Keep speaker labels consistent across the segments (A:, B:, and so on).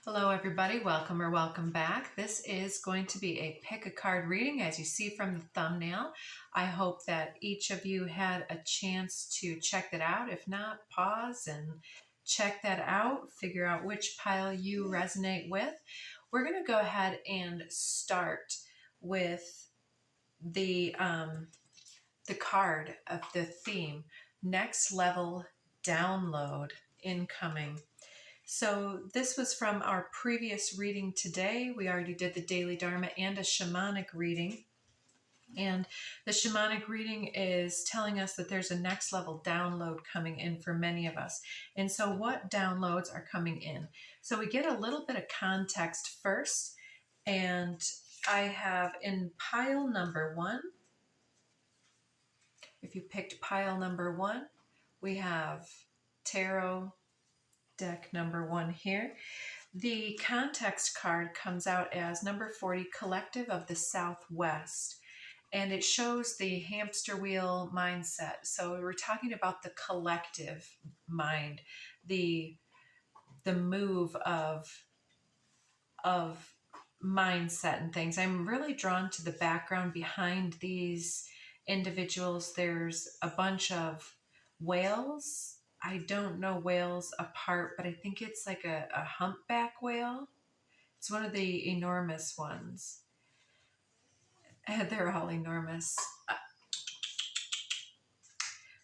A: Hello everybody, welcome or welcome back. This is going to be a pick a card reading as you see from the thumbnail. I hope that each of you had a chance to check that out. If not, pause and check that out, figure out which pile you resonate with. We're going to go ahead and start with the card of the theme, Next Level Download Incoming. So this was from our previous reading today. We already did the Daily Dharma and a shamanic reading. And the shamanic reading is telling us that there's a next level download coming in for many of us. And so what downloads are coming in? So we get a little bit of context first. And I have in pile number 1, if you picked pile number 1, we have tarot deck number 1 here. The context card comes out as number 40, Collective of the Southwest, and it shows the hamster wheel mindset. So we're talking about the collective mind, the move of mindset and things. I'm really drawn to the background behind these individuals. There's a bunch of whales. I don't know whales apart, but I think it's like a humpback whale. It's one of the enormous ones. They're all enormous.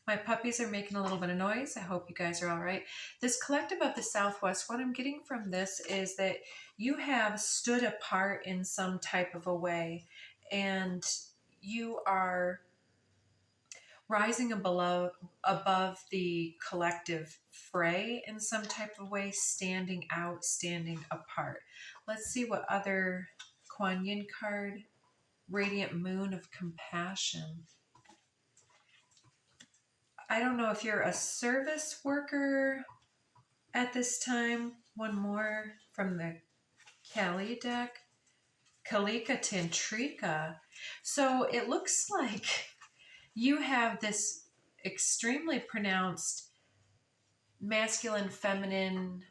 A: My puppies are making a little bit of noise. I hope you guys are all right. This Collective of the Southwest, what I'm getting from this is that you have stood apart in some type of a way, and you are rising above the collective fray in some type of way, standing out, standing apart. Let's see what other Kuan Yin card, Radiant Moon of Compassion. I don't know if you're a service worker at this time. One more from the Kali deck, Kalika Tantrika. So it looks like you have this extremely pronounced masculine, feminine,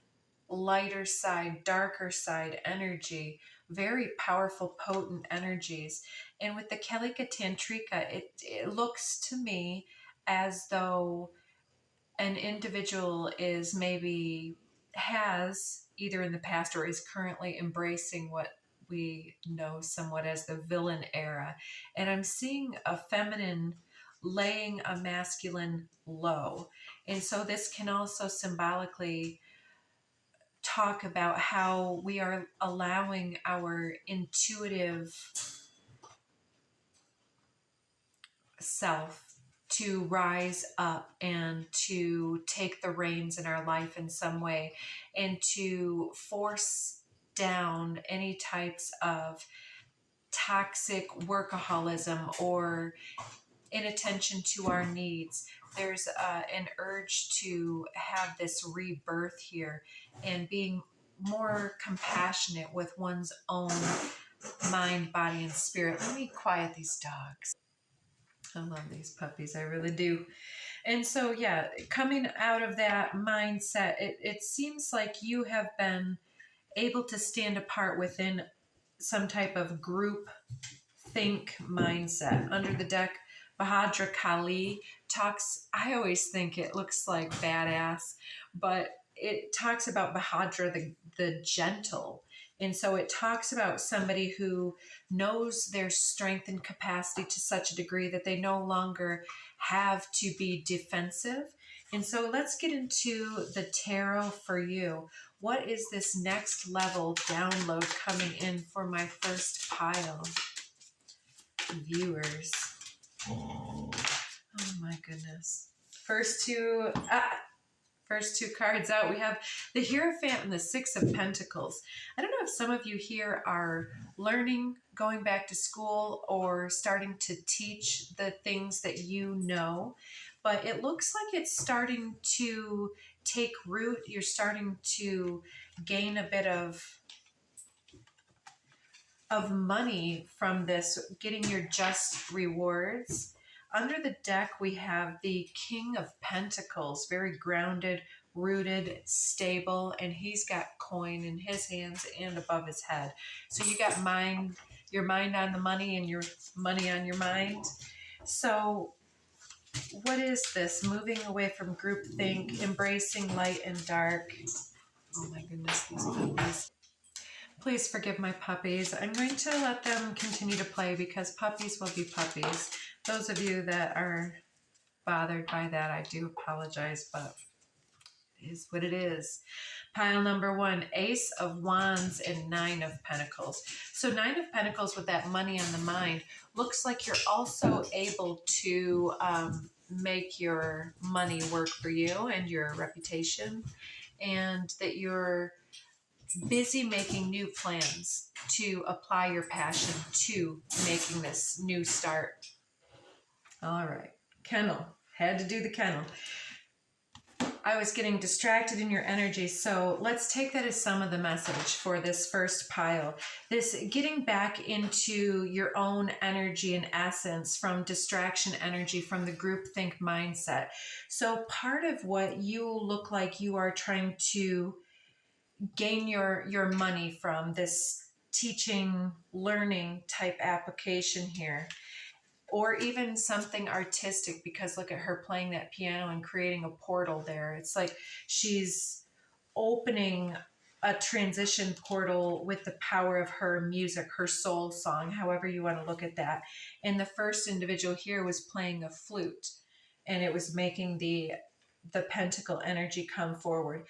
A: lighter side, darker side energy, very powerful, potent energies. And with the Kalika Tantrika, it looks to me as though an individual is has either in the past or is currently embracing what we know somewhat as the villain era. And I'm seeing a feminine laying a masculine low. And so this can also symbolically talk about how we are allowing our intuitive self to rise up and to take the reins in our life in some way and to force down any types of toxic workaholism or inattention to our needs. There's an urge to have this rebirth here and being more compassionate with one's own mind, body, and spirit. Let me quiet these dogs. I love these puppies, I really do. And so, yeah, coming out of that mindset, it seems like you have been able to stand apart within some type of group think mindset. Under the deck, Bahadra Kali talks, I always think it looks like badass, but it talks about Bahadra, the gentle. And so it talks about somebody who knows their strength and capacity to such a degree that they no longer have to be defensive. And so let's get into the tarot for you. What is this next level download coming in for my first pile? Viewers. Oh my goodness. First two cards out, we have the Hierophant and the Six of Pentacles. I don't know if some of you here are learning, going back to school, or starting to teach the things that you know, but it looks like it's starting to take root. You're starting to gain a bit of money from this, getting your just rewards. Under the deck, we have the King of Pentacles, very grounded, rooted, stable, and he's got coin in his hands and above his head. So you got your mind on the money and your money on your mind. So what is this? Moving away from groupthink, embracing light and dark. Oh my goodness, these puppies. Please forgive my puppies. I'm going to let them continue to play because puppies will be puppies. Those of you that are bothered by that, I do apologize, but it is what it is. Pile number 1, Ace of Wands and 9 of Pentacles. So 9 of Pentacles with that money on the mind looks like you're also able to make your money work for you and your reputation, and that you're busy making new plans to apply your passion to making this new start. All right, kennel. Had to do the kennel. I was getting distracted in your energy, so let's take that as some of the message for this first pile. This getting back into your own energy and essence from distraction energy, from the groupthink mindset. So part of what you look like you are trying to gain your money from this teaching, learning type application here, or even something artistic, because look at her playing that piano and creating a portal there. It's like she's opening a transition portal with the power of her music, her soul song, however you want to look at that. And the first individual here was playing a flute, and it was making the pentacle energy come forward.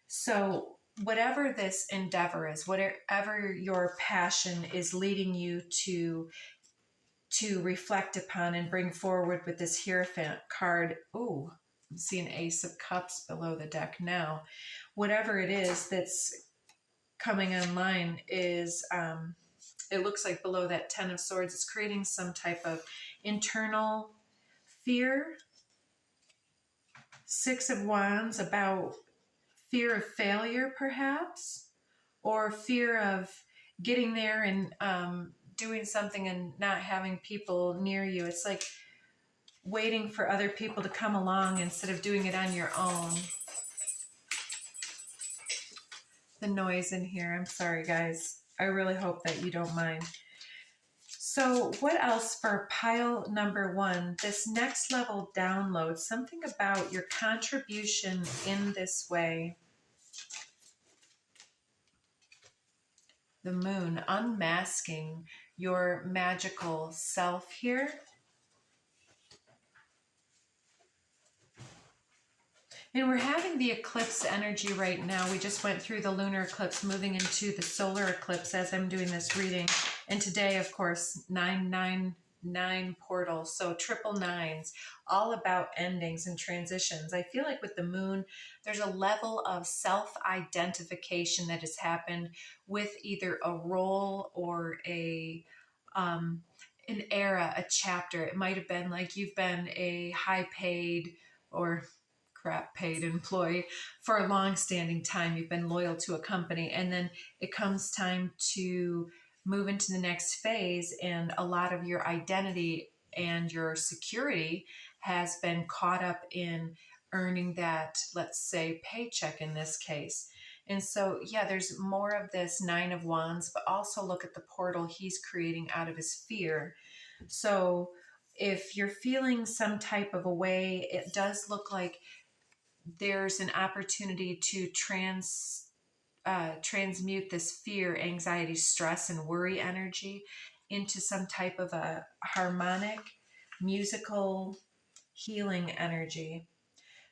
A: So whatever this endeavor is, whatever your passion is leading you to reflect upon and bring forward with this Hierophant card. Ooh, I'm seeing Ace of Cups below the deck now. Whatever it is that's coming online is, it looks like below that 10 of Swords, it's creating some type of internal fear. 6 of Wands, about fear of failure perhaps, or fear of getting there and doing something and not having people near you. It's like waiting for other people to come along instead of doing it on your own. The noise in here, I'm sorry guys. I really hope that you don't mind. So what else for pile number 1? This next level download, something about your contribution in this way. The Moon, unmasking your magical self here. And we're having the eclipse energy right now. We just went through the lunar eclipse, moving into the solar eclipse as I'm doing this reading. And today, of course, 999 portal. So triple nines, all about endings and transitions. I feel like with the moon, there's a level of self-identification that has happened with either a role or an era, a chapter. It might have been like you've been a high paid or crap paid employee for a long standing time. You've been loyal to a company, and then it comes time to move into the next phase, and a lot of your identity and your security has been caught up in earning that, let's say, paycheck in this case. And so, yeah, there's more of this 9 of Wands, but also look at the portal he's creating out of his fear. So if you're feeling some type of a way, it does look like there's an opportunity to transmute this fear, anxiety, stress, and worry energy into some type of a harmonic, musical, healing energy.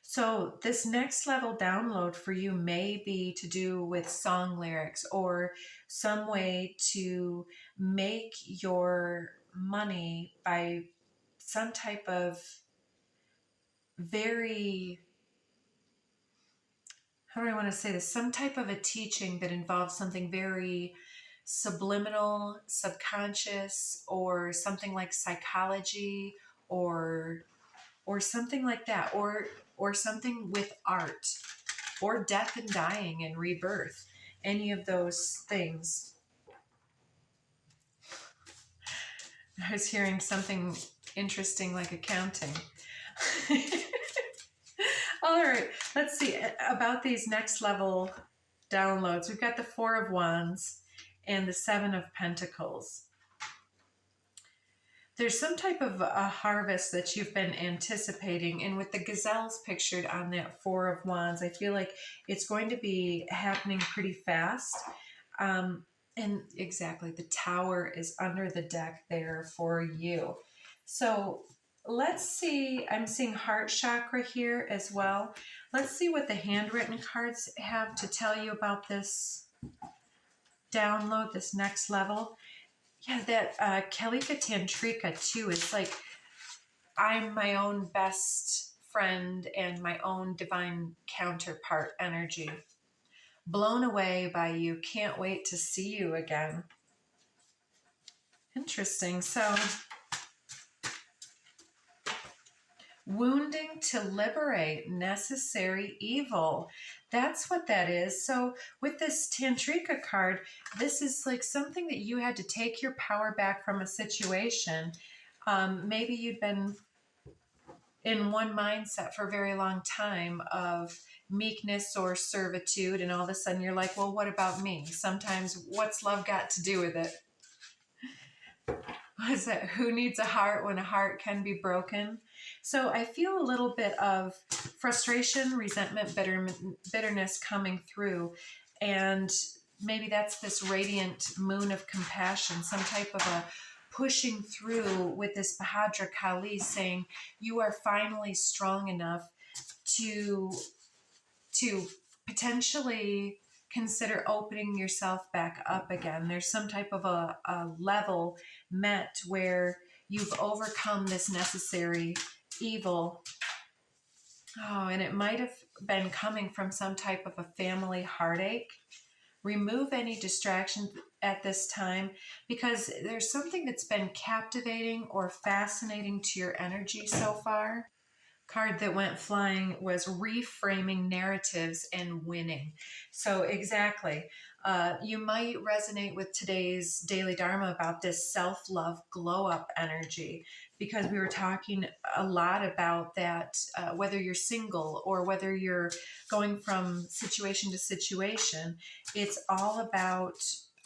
A: So this next level download for you may be to do with song lyrics or some way to make your money by some type of very, how do I want to say this? Some type of a teaching that involves something very subliminal, subconscious, or something like psychology, or something like that, or something with art, or death and dying and rebirth. Any of those things. I was hearing something interesting like accounting. All right, let's see about these next level downloads. We've got the Four of Wands and the Seven of Pentacles. There's some type of a harvest that you've been anticipating, and with the gazelles pictured on that Four of Wands, I feel like it's going to be happening pretty fast. And exactly, the Tower is under the deck there for you. So let's see, I'm seeing heart chakra here as well. Let's see what the handwritten cards have to tell you about this download, this next level. Yeah, that Kalika Tantrika too. It's like I'm my own best friend and my own divine counterpart energy. Blown away by you. Can't wait to see you again. Interesting. So, wounding to liberate, necessary evil. That's what that is. So with this Tantrika card, this is like something that you had to take your power back from a situation. Maybe you'd been in one mindset for a very long time of meekness or servitude, and all of a sudden you're like, well, what about me? Sometimes what's love got to do with it? What is it? Who needs a heart when a heart can be broken? So I feel a little bit of frustration, resentment, bitterness coming through. And maybe that's this radiant moon of compassion, some type of a pushing through with this Bahadra Kali saying, you are finally strong enough to potentially consider opening yourself back up again. There's some type of a level met where you've overcome this necessary evil. Oh, and it might have been coming from some type of a family heartache. Remove any distractions at this time, because there's something that's been captivating or fascinating to your energy so far. Card that went flying was reframing narratives and winning. So exactly, you might resonate with today's Daily Dharma about this self-love glow-up energy, because we were talking a lot about that, whether you're single or whether you're going from situation to situation. It's all about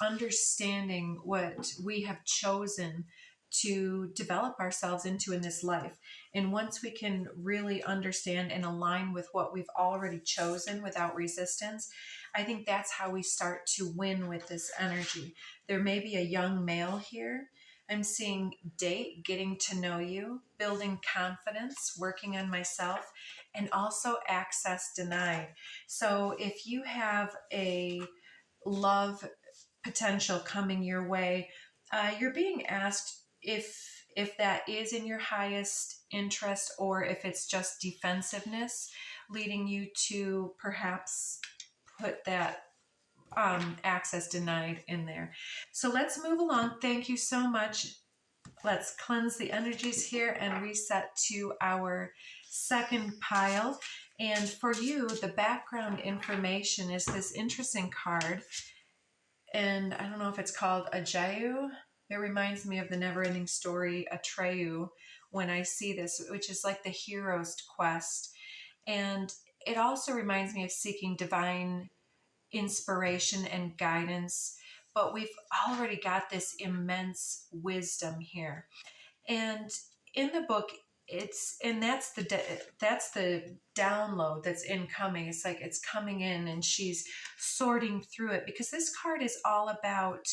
A: understanding what we have chosen to develop ourselves into in this life. And once we can really understand and align with what we've already chosen without resistance, I think that's how we start to win with this energy. There may be a young male here. I'm seeing date, getting to know you, building confidence, working on myself, and also access denied. So if you have a love potential coming your way, you're being asked if that is in your highest interest, or if it's just defensiveness leading you to perhaps put that access denied in there. So let's move along. Thank you so much. Let's cleanse the energies here and reset to our second pile. And for you, the background information is this interesting card. And I don't know if it's called Ajayu. It reminds me of the never-ending story Atreyu when I see this, which is like the hero's quest. And it also reminds me of seeking divine inspiration and guidance. But we've already got this immense wisdom here. And in the book, that's the download that's incoming. It's like it's coming in and she's sorting through it, because this card is all about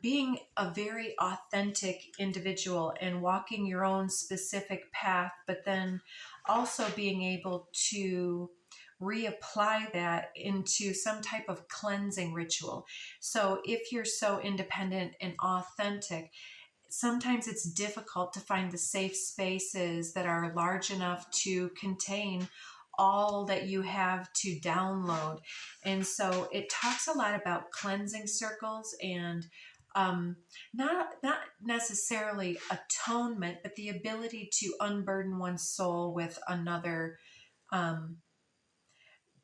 A: being a very authentic individual and walking your own specific path, but then also being able to reapply that into some type of cleansing ritual. So if you're so independent and authentic, sometimes it's difficult to find the safe spaces that are large enough to contain all that you have to download. And so it talks a lot about cleansing circles and not necessarily atonement, but the ability to unburden one's soul with another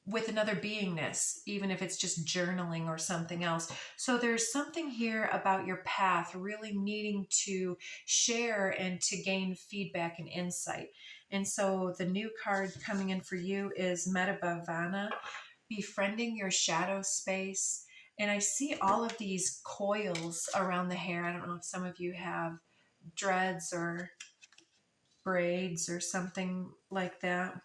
A: beingness, even if it's just journaling or something else. So there's something here about your path really needing to share and to gain feedback and insight. And so the new card coming in for you is Metabhavana, befriending your shadow space. And I see all of these coils around the hair. I don't know if some of you have dreads or braids or something like that.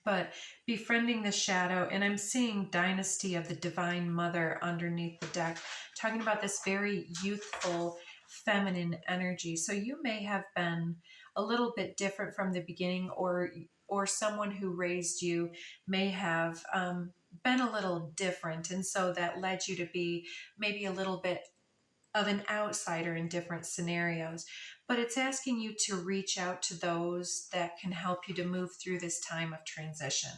A: But befriending the shadow, and I'm seeing Dynasty of the Divine Mother underneath the deck, talking about this very youthful, feminine energy. So you may have been a little bit different from the beginning, or someone who raised you may have been a little different, and so that led you to be maybe a little bit of an outsider in different scenarios. But it's asking you to reach out to those that can help you to move through this time of transition.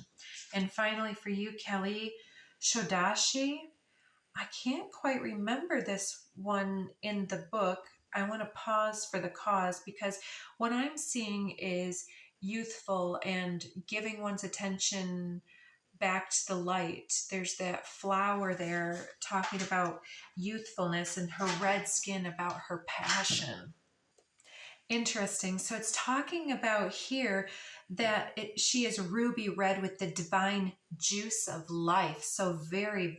A: And finally, for you, Kelly Shodashi, I can't quite remember this one in the book. I want to pause for the cause, because what I'm seeing is youthful and giving one's attention back to the light. There's that flower there talking about youthfulness, and her red skin about her passion. Interesting. So it's talking about here that she is ruby red with the divine juice of life. So very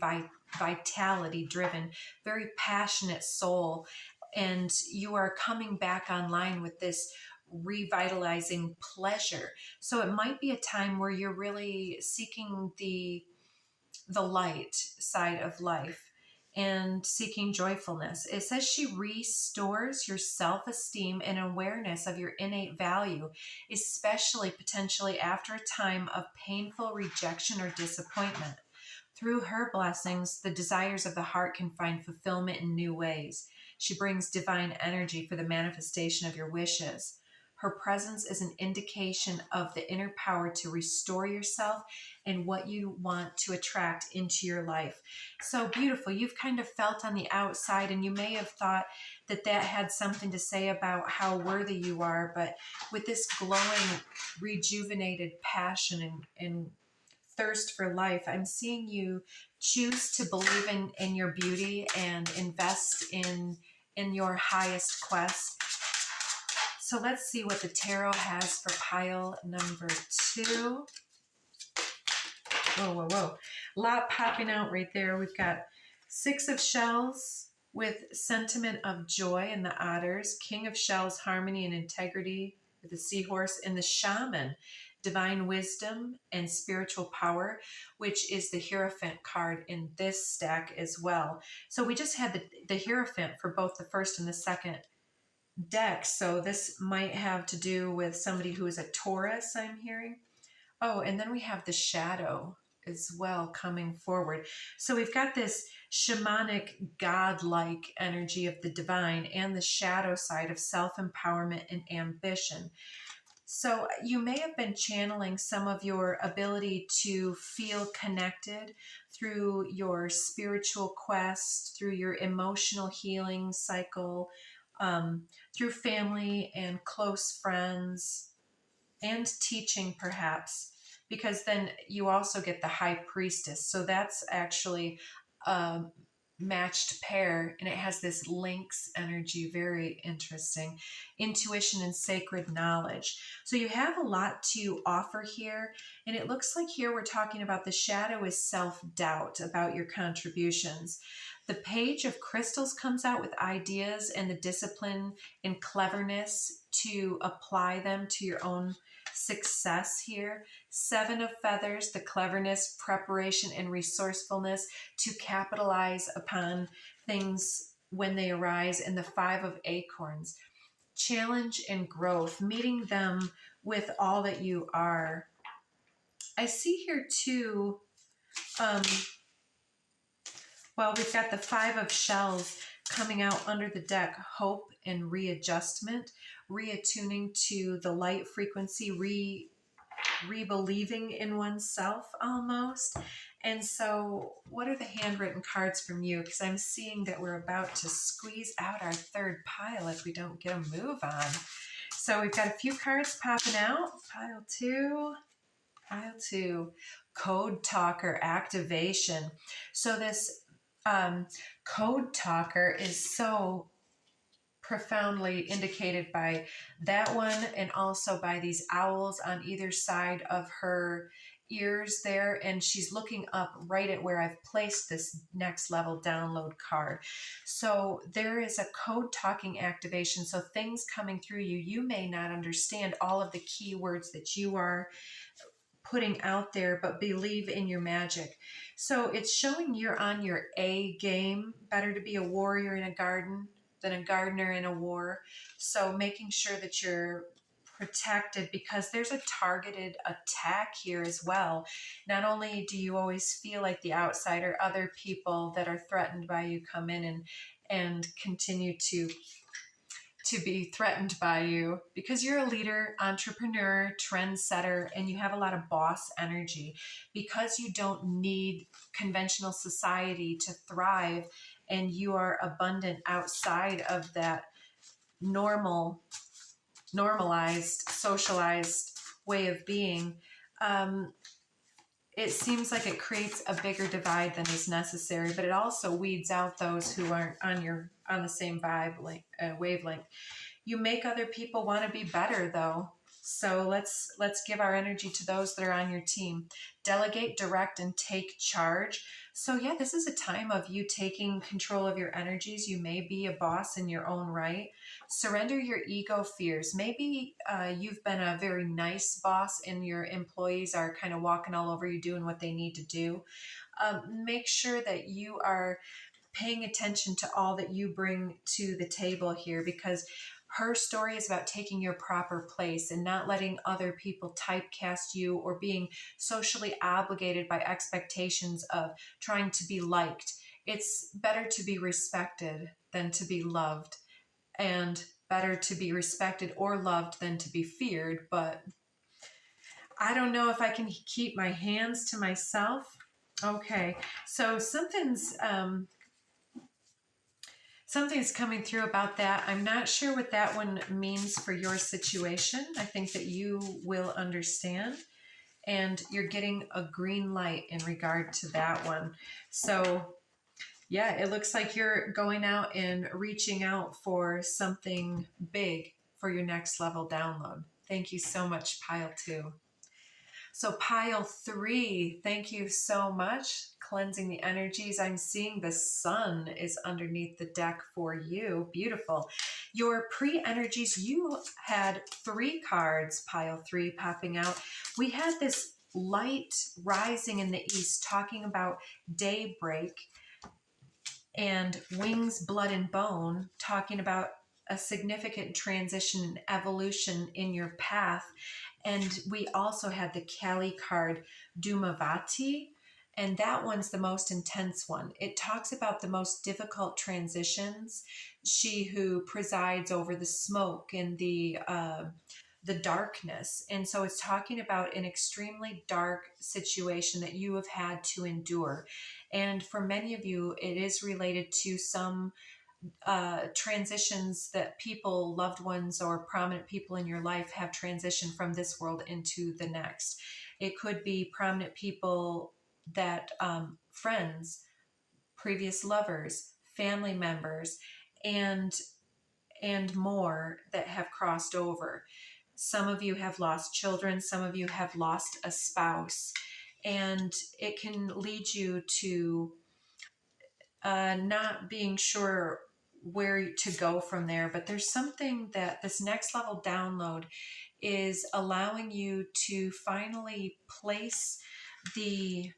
A: vitality driven, very passionate soul. And you are coming back online with this revitalizing pleasure. So it might be a time where you're really seeking the light side of life and seeking joyfulness. It says she restores your self-esteem and awareness of your innate value, especially potentially after a time of painful rejection or disappointment. Through her blessings, the desires of the heart can find fulfillment in new ways. She brings divine energy for the manifestation of your wishes. Her presence is an indication of the inner power to restore yourself and what you want to attract into your life. So beautiful. You've kind of felt on the outside, and you may have thought that that had something to say about how worthy you are. But with this glowing, rejuvenated passion and thirst for life, I'm seeing you choose to believe in your beauty and invest in your highest quest. So let's see what the tarot has for pile number 2. Whoa, whoa, whoa. A lot popping out right there. We've got 6 of Shells with sentiment of joy and the Otters, King of Shells, harmony and integrity with the Seahorse, and the Shaman, divine wisdom and spiritual power, which is the Hierophant card in this stack as well. So we just had the Hierophant for both the first and the second deck. So this might have to do with somebody who is a Taurus, I'm hearing. Oh, and then we have the Shadow as well coming forward. So we've got this shamanic, godlike energy of the divine and the shadow side of self-empowerment and ambition. So you may have been channeling some of your ability to feel connected through your spiritual quest, through your emotional healing cycle, through family and close friends, and teaching perhaps, because then you also get the High Priestess. So that's actually a matched pair, and it has this lynx energy, very interesting. Intuition and sacred knowledge. So you have a lot to offer here, and it looks like here we're talking about the shadow is self-doubt about your contributions. The Page of Crystals comes out with ideas and the discipline and cleverness to apply them to your own success here. 7 of Feathers, the cleverness, preparation, and resourcefulness to capitalize upon things when they arise. And the 5 of Acorns, challenge and growth, meeting them with all that you are. I see here too, well, we've got the 5 of Shells coming out under the deck, hope and readjustment, reattuning to the light frequency, re-believing in oneself almost. And so what are the handwritten cards from you? Because I'm seeing that we're about to squeeze out our third pile if we don't get a move on. So we've got a few cards popping out. Pile 2, Code Talker activation. So this Code Talker is so profoundly indicated by that one, and also by these owls on either side of her ears there, and she's looking up right at where I've placed this next level download card. So there is a code talking activation, so things coming through you, you may not understand all of the keywords that you are putting out there, but believe in your magic. So it's showing you're on your A game. Better to be a warrior in a garden than a gardener in a war. So making sure that you're protected, because there's a targeted attack here as well. Not only do you always feel like the outsider, other people that are threatened by you come in and continue to be threatened by you, because you're a leader, entrepreneur, trendsetter, and you have a lot of boss energy. Because you don't need conventional society to thrive, and you are abundant outside of that normalized, socialized way of being. It seems like it creates a bigger divide than is necessary, but it also weeds out those who aren't on the same wavelength. You make other people want to be better, though. So let's give our energy to those that are on your team. Delegate, direct, and take charge. So yeah, this is a time of you taking control of your energies. You may be a boss in your own right. Surrender your ego fears. Maybe you've been a very nice boss and your employees are kind of walking all over you doing what they need to do. Make sure that you are paying attention to all that you bring to the table here, because her story is about taking your proper place and not letting other people typecast you, or being socially obligated by expectations of trying to be liked. It's better to be respected than to be loved, and better to be respected or loved than to be feared. But I don't know if I can keep my hands to myself. Okay, so something's coming through about that. I'm not sure what that one means for your situation. I think that you will understand, and you're getting a green light in regard to that one. So yeah, it looks like you're going out and reaching out for something big for your next level download. Thank you so much, Pile 2. So Pile 3, thank you so much. Cleansing the energies. I'm seeing the sun is underneath the deck for you. Beautiful. Your pre-energies, you had 3 cards, Pile 3, popping out. We had this light rising in the east, talking about daybreak, and wings, blood, and bone, talking about a significant transition and evolution in your path. And we also had the Kali card, Dumavati, and that one's the most intense one. It talks about the most difficult transitions. She who presides over the smoke and the darkness. And so it's talking about an extremely dark situation that you have had to endure. And for many of you, it is related to some transitions that people, loved ones, or prominent people in your life have transitioned from this world into the next. It could be prominent people that, friends, previous lovers, family members, and more that have crossed over. Some of you have lost children. Some of you have lost a spouse. And it can lead you to not being sure where to go from there. But there's something that this next level download is allowing you to finally place the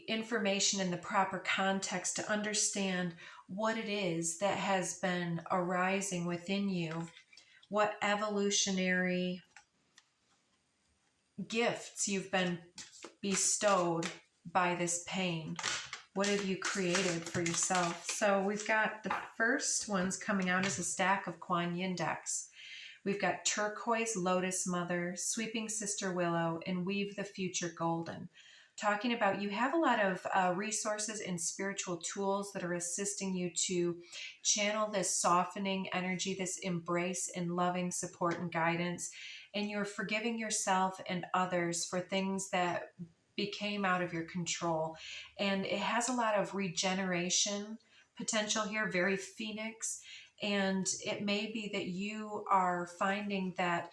A: information in the proper context to understand what it is that has been arising within you, what evolutionary gifts you've been bestowed by this pain. What have you created for yourself? So we've got the first ones coming out as a stack of Kuan Yin decks. We've got Turquoise, Lotus Mother, Sweeping Sister Willow, and Weave the Future Golden. Talking about you have a lot of resources and spiritual tools that are assisting you to channel this softening energy, this embrace and loving support and guidance. And you're forgiving yourself and others for things that became out of your control. And it has a lot of regeneration potential here, very phoenix. And it may be that you are finding that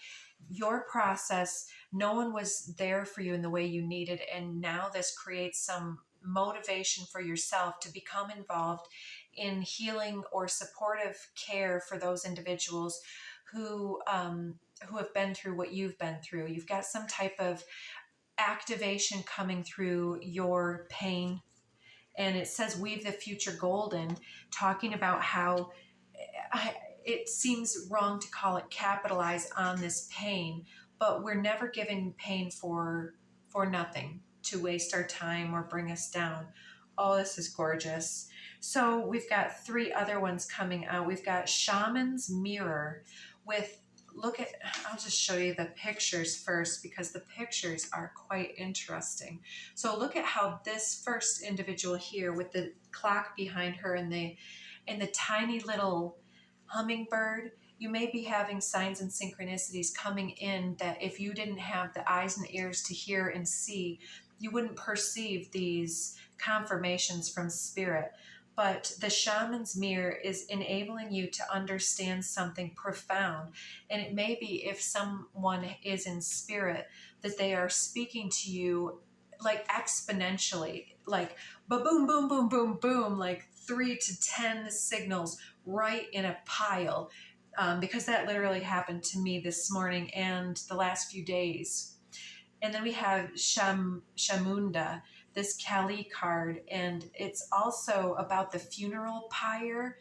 A: your process, no one was there for you in the way you needed. And now this creates some motivation for yourself to become involved in healing or supportive care for those individuals who have been through what you've been through. You've got some type of activation coming through your pain. And it says weave the future golden, talking about how it seems wrong to call it capitalize on this pain, but we're never given pain for nothing, to waste our time or bring us down. Oh, this is gorgeous. So we've got 3 other ones coming out. We've got Shaman's Mirror with, look at, I'll just show you the pictures first because the pictures are quite interesting. So look at how this first individual here with the clock behind her and the tiny little hummingbird, you may be having signs and synchronicities coming in that if you didn't have the eyes and ears to hear and see, you wouldn't perceive these confirmations from spirit. But the shaman's mirror is enabling you to understand something profound. And it may be if someone is in spirit that they are speaking to you like exponentially, like boom, boom, boom, boom, boom, like 3 to 10 signals right in a pile, because that literally happened to me this morning and the last few days. And then we have Shamunda, this Kali card, and it's also about the funeral pyre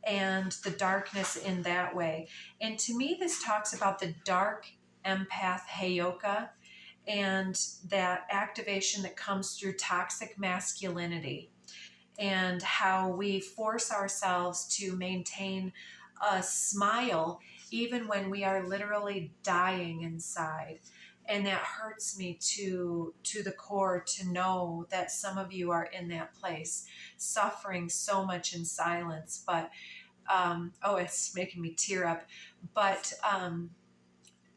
A: and the darkness in that way. And to me, this talks about the dark empath Heyoka and that activation that comes through toxic masculinity, and how we force ourselves to maintain a smile even when we are literally dying inside. And that hurts me to the core to know that some of you are in that place, suffering so much in silence. But oh, it's making me tear up. But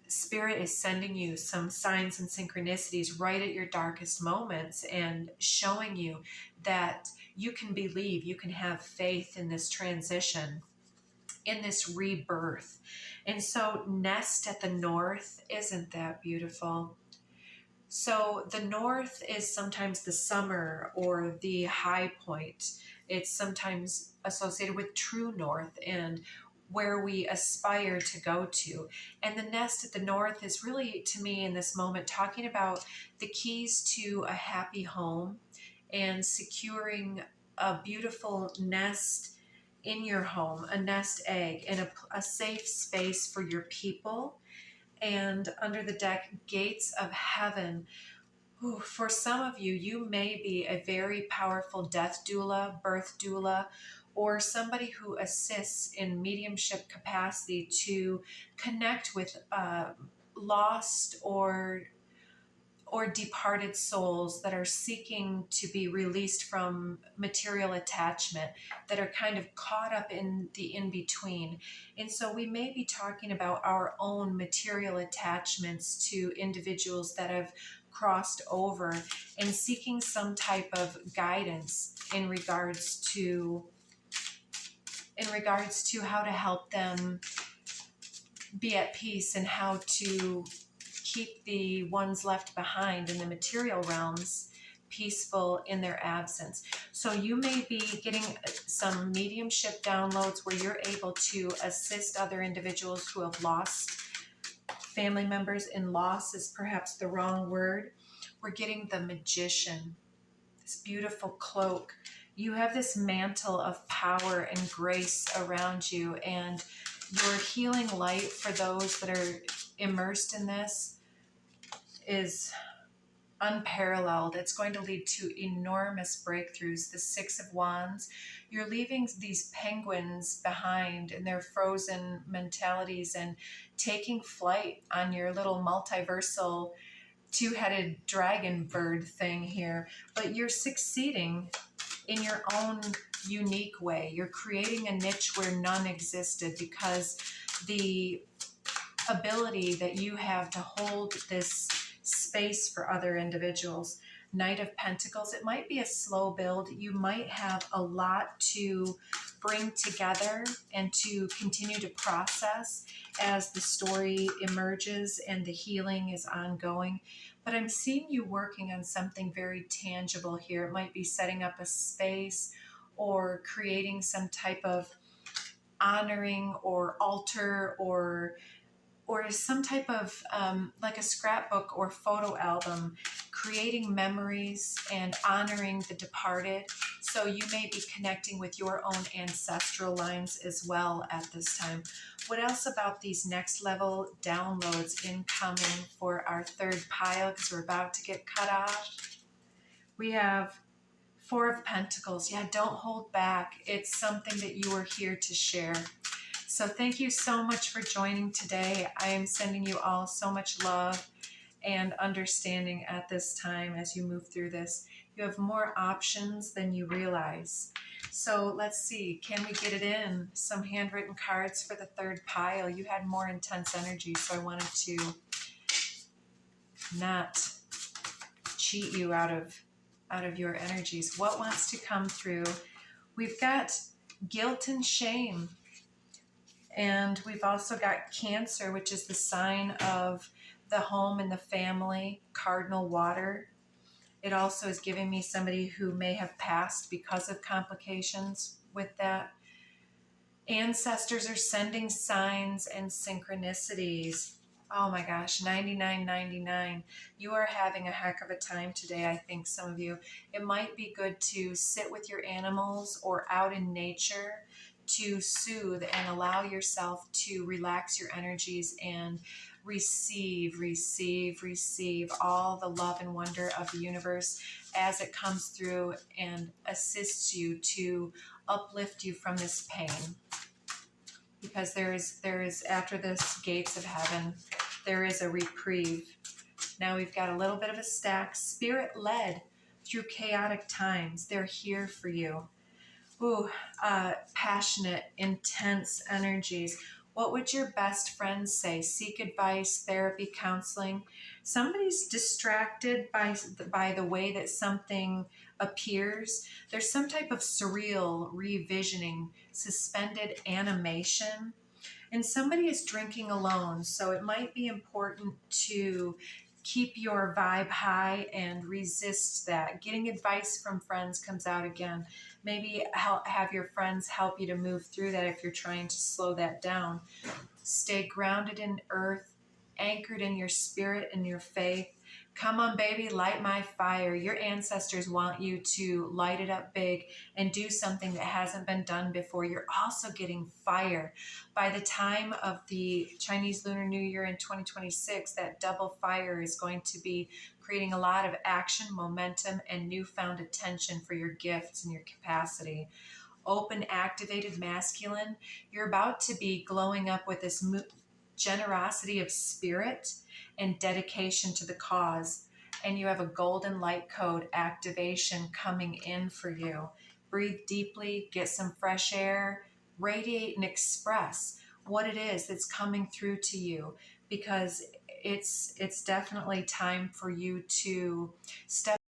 A: Spirit is sending you some signs and synchronicities right at your darkest moments and showing you that you can believe, you can have faith in this transition, in this rebirth. And so Nest at the North, isn't that beautiful? So the North is sometimes the summer or the high point. It's sometimes associated with true North and where we aspire to go to. And the Nest at the North is really, to me in this moment, talking about the keys to a happy home and securing a beautiful nest in your home, a nest egg, and a safe space for your people. And under the deck, gates of heaven. Ooh, for some of you, you may be a very powerful death doula, birth doula, or somebody who assists in mediumship capacity to connect with lost or departed souls that are seeking to be released from material attachment, that are kind of caught up in the in-between. And so we may be talking about our own material attachments to individuals that have crossed over and seeking some type of guidance in regards to how to help them be at peace and how to keep the ones left behind in the material realms peaceful in their absence. So you may be getting some mediumship downloads where you're able to assist other individuals who have lost family members, and loss is perhaps the wrong word. We're getting the Magician, this beautiful cloak. You have this mantle of power and grace around you, and your healing light for those that are immersed in this is unparalleled. It's going to lead to enormous breakthroughs. The 6 of Wands, you're leaving these penguins behind and their frozen mentalities and taking flight on your little multiversal 2-headed dragon bird thing here. But you're succeeding in your own unique way. You're creating a niche where none existed, because the ability that you have to hold this space for other individuals. Knight of Pentacles. It might be a slow build. You might have a lot to bring together and to continue to process as the story emerges and the healing is ongoing. But I'm seeing you working on something very tangible here. It might be setting up a space or creating some type of honoring or altar or some type of like a scrapbook or photo album, creating memories and honoring the departed. So you may be connecting with your own ancestral lines as well at this time. What else about these next level downloads incoming for our third pile, because we're about to get cut off? We have Four of Pentacles. Yeah, don't hold back. It's something that you are here to share. So thank you so much for joining today. I am sending you all so much love and understanding at this time as you move through this. You have more options than you realize. So let's see, can we get it in? Some handwritten cards for the third pile. You had more intense energy, so I wanted to not cheat you out of your energies. What wants to come through? We've got guilt and shame. And we've also got Cancer, which is the sign of the home and the family, cardinal water. It also is giving me somebody who may have passed because of complications with that. Ancestors are sending signs and synchronicities. Oh my gosh, 99.99. You are having a heck of a time today, I think, some of you. It might be good to sit with your animals or out in nature to soothe and allow yourself to relax your energies and receive all the love and wonder of the universe as it comes through and assists you to uplift you from this pain. Because there is after this gates of heaven, there is a reprieve. Now we've got a little bit of a stack. Spirit led through chaotic times. They're here for you. Ooh, passionate, intense energies. What would your best friends say? Seek advice, therapy, counseling. Somebody's distracted by the way that something appears. There's some type of surreal revisioning, suspended animation. And somebody is drinking alone, so it might be important to keep your vibe high and resist that. Getting advice from friends comes out again. Maybe have your friends help you to move through that if you're trying to slow that down. Stay grounded in earth, anchored in your spirit and your faith. Come on, baby, light my fire. Your ancestors want you to light it up big and do something that hasn't been done before. You're also getting fire. By the time of the Chinese Lunar New Year in 2026, that double fire is going to be creating a lot of action, momentum, and newfound attention for your gifts and your capacity. Open, activated masculine. You're about to be glowing up with this generosity of spirit and dedication to the cause. And you have a golden light code activation coming in for you. Breathe deeply, get some fresh air, radiate and express what it is that's coming through to you, because it's definitely time for you to step